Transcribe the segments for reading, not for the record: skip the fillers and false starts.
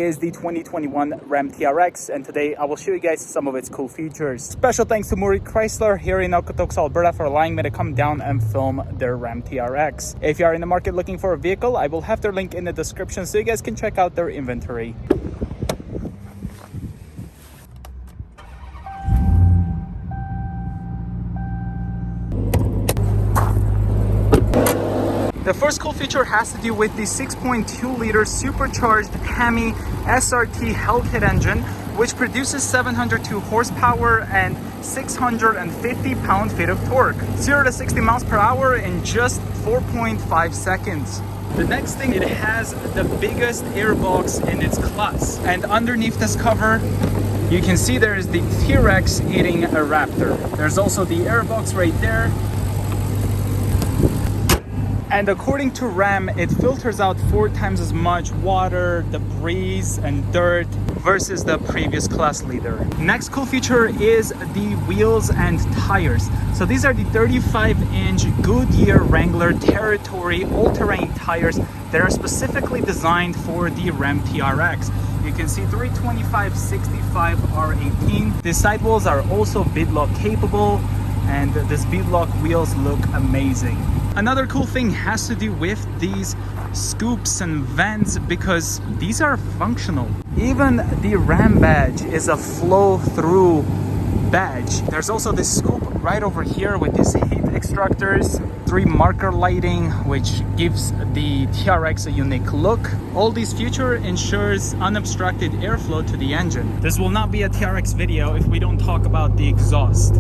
is the 2021 Ram TRX, and today I will show you guys some of its cool features. Special thanks to Murray Chrysler here in Okotoks, Alberta for allowing me to come down and film their Ram TRX. If you are in the market looking for a vehicle, I will have their link in the description so you guys can check out their inventory. The first cool feature has to do with the 6.2-liter supercharged Hemi SRT Hellcat engine, which produces 702 horsepower and 650 pound-feet of torque. 0 to 60 miles per hour in just 4.5 seconds. The next thing, it has the biggest airbox in its class. And underneath this cover, you can see there is the T-Rex eating a raptor. There's also the airbox right there. And according to Ram, it filters out 4 times as much water, debris, and dirt versus the previous class leader. Next cool feature is the wheels and tires. So these are the 35-inch Goodyear Wrangler Territory all-terrain tires that are specifically designed for the Ram TRX. You can see 325/65 R18. The sidewalls are also beadlock capable, and these beadlock wheels look amazing. Another cool thing has to do with these scoops and vents because these are functional. Even the Ram badge is a flow-through badge. There's also this scoop right over here with these heat extractors, 3 marker lighting, which gives the TRX a unique look. All these feature ensures unobstructed airflow to the engine. This will not be a TRX video if we don't talk about the exhaust.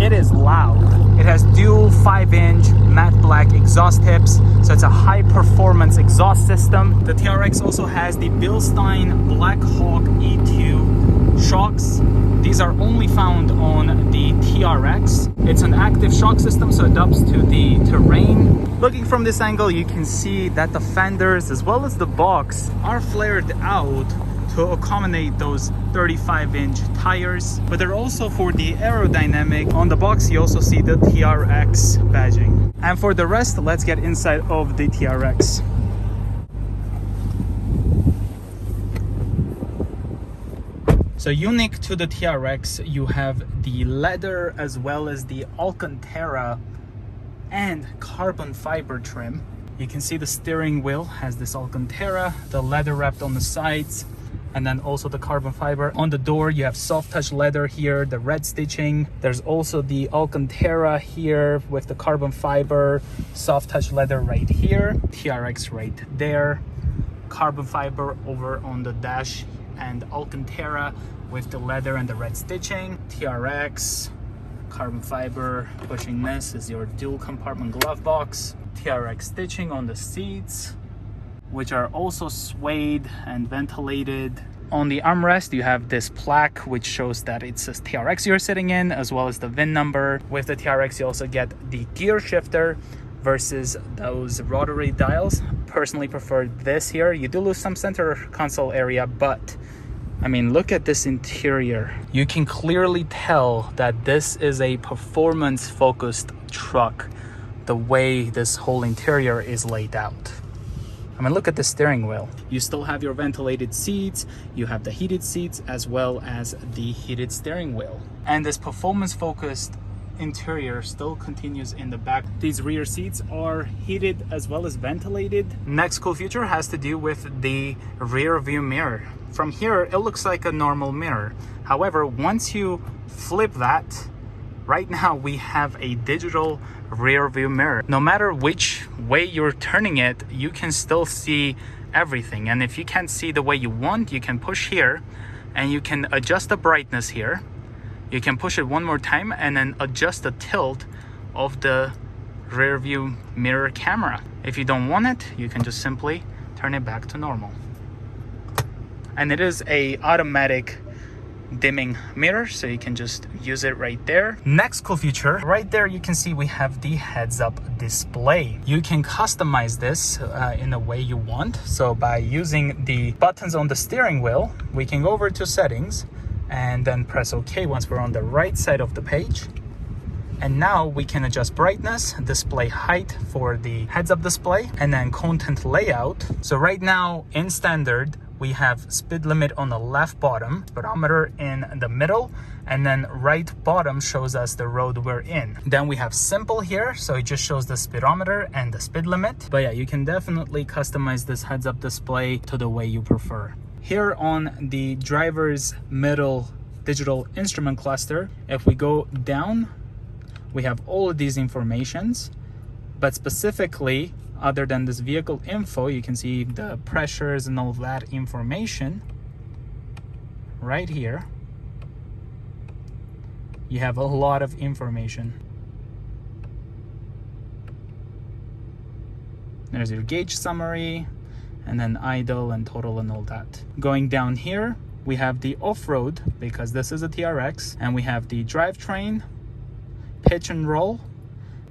It is loud. It has dual 5-inch matte black exhaust tips, so it's a high-performance exhaust system. The TRX also has the Bilstein Black Hawk E2 shocks. These are only found on the TRX. It's an active shock system, so it adapts to the terrain. Looking from this angle, you can see that the fenders as well as the box are flared out to accommodate those 35-inch tires, but they're also for the aerodynamic. On the box you also see the TRX badging. And for the rest, let's get inside of the TRX. So unique to the TRX, you have the leather as well as the Alcantara and carbon fiber trim. You can see the steering wheel has this Alcantara, the leather wrapped on the sides, and then also the carbon fiber. On the door, you have soft touch leather here, the red stitching. There's also the Alcantara here with the carbon fiber, soft touch leather right here, TRX right there, carbon fiber over on the dash, and Alcantara with the leather and the red stitching. TRX, carbon fiber. Pushing this is your dual compartment glove box. TRX stitching on the seats, which are also suede and ventilated. On the armrest, you have this plaque which shows that it says TRX you're sitting in, as well as the VIN number. With the TRX, you also get the gear shifter versus those rotary dials. Personally prefer this here. You do lose some center console area, but I mean, look at this interior. You can clearly tell that this is a performance-focused truck, the way this whole interior is laid out. I mean, look at the steering wheel. You still have your ventilated seats, you have the heated seats, as well as the heated steering wheel. And this performance-focused interior still continues in the back. These rear seats are heated as well as ventilated. Next cool feature has to do with the rear view mirror. From here, it looks like a normal mirror. However, once you flip that, right now we have a digital rear view mirror. No matter which way you're turning it, you can still see everything. And if you can't see the way you want, you can push here and you can adjust the brightness here. You can push it one more time and then adjust the tilt of the rear view mirror camera. If you don't want it, you can just simply turn it back to normal. And it is a automatic dimming mirror, so you can just use it right there. Next cool feature, right there you can see we have the heads-up display. You can customize this in the way you want. So by using the buttons on the steering wheel, we can go over to settings and then press OK once we're on the right side of the page. And now we can adjust brightness, display height for the heads-up display, and then content layout. So right now in standard, we have speed limit on the left bottom, speedometer in the middle, and then right bottom shows us the road we're in. Then we have simple here, so it just shows the speedometer and the speed limit. But yeah, you can definitely customize this heads-up display to the way you prefer. Here on the driver's middle digital instrument cluster, if we go down, we have all of these informations, but specifically, other than this vehicle info, you can see the pressures and all of that information right here. You have a lot of information. There's your gauge summary, and then idle and total and all that. Going down here, we have the off-road, because this is a TRX, and we have the drivetrain, pitch and roll,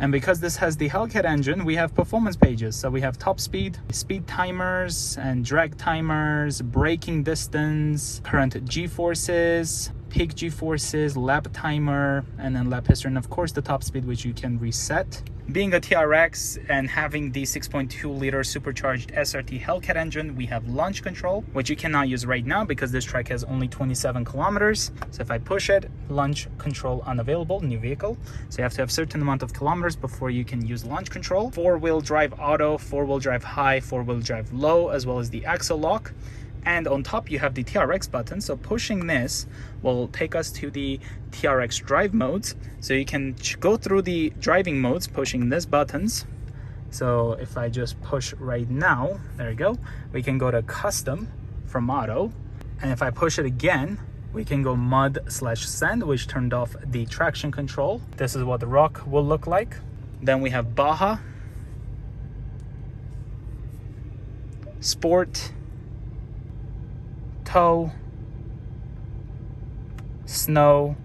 and because this has the Hellcat engine, we have performance pages. So we have top speed, speed timers and drag timers, braking distance, current G-forces, peak G-forces, lap timer, and then lap history, and of course the top speed, which you can reset. Being a TRX and having the 6.2 liter supercharged SRT Hellcat engine, we have launch control, which you cannot use right now because this truck has only 27 kilometers. So if I push it, launch control unavailable, new vehicle. So you have to have a certain amount of kilometers before you can use launch control. 4-wheel drive auto, 4-wheel drive high, 4-wheel drive low, as well as the axle lock. And on top you have the TRX button, so pushing this will take us to the TRX drive modes. So you can go through the driving modes pushing these buttons. So if I just push right now, there you go, we can go to custom from auto. And if I push it again, we can go mud/sand, which turned off the traction control. This is what the rock will look like. Then we have Baja, Sport, Tow, Snow,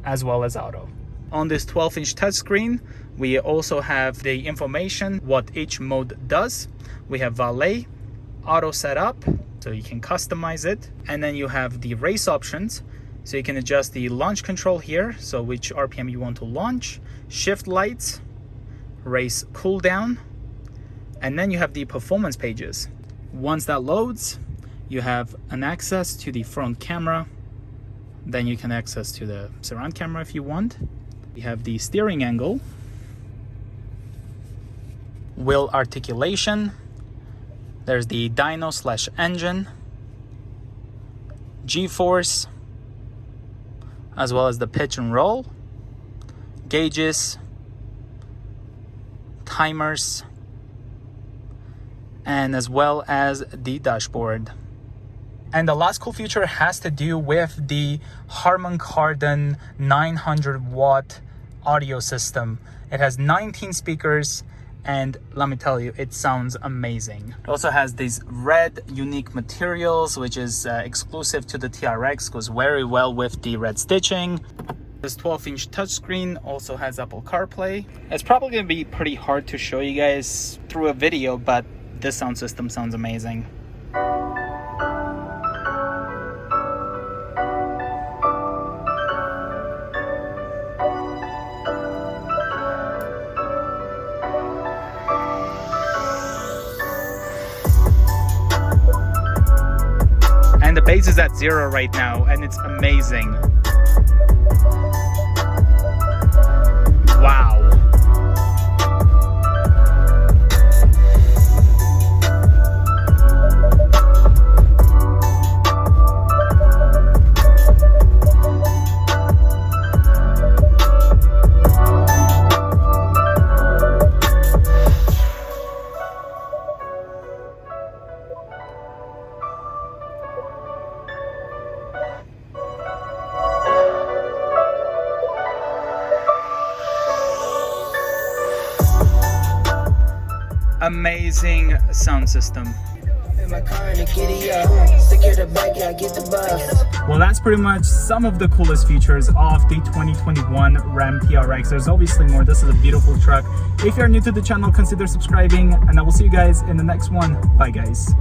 as well as Auto. On this 12-inch touchscreen, we also have the information what each mode does. We have Valet, Auto Setup, so you can customize it. And then you have the race options, so you can adjust the launch control here, so which RPM you want to launch, shift lights, race cooldown, and then you have the performance pages. Once that loads, you have an access to the front camera, then you can access to the surround camera if you want. You have the steering angle, wheel articulation, there's the dyno/engine, G-force, as well as the pitch and roll, gauges, timers, and as well as the dashboard. And the last cool feature has to do with the Harman Kardon 900 watt audio system. It has 19 speakers, and let me tell you, it sounds amazing. It also has these red unique materials, which is exclusive to the TRX, goes very well with the red stitching. This 12-inch touchscreen also has Apple CarPlay. It's probably gonna be pretty hard to show you guys through a video, but this sound system sounds amazing. And the bass is at 0 right now, and it's amazing. Wow. Amazing sound system. Well, that's pretty much some of the coolest features of the 2021 Ram TRX. There's obviously more. This is a beautiful truck. If you're new to the channel, consider subscribing, and I will see you guys in the next one. Bye, guys.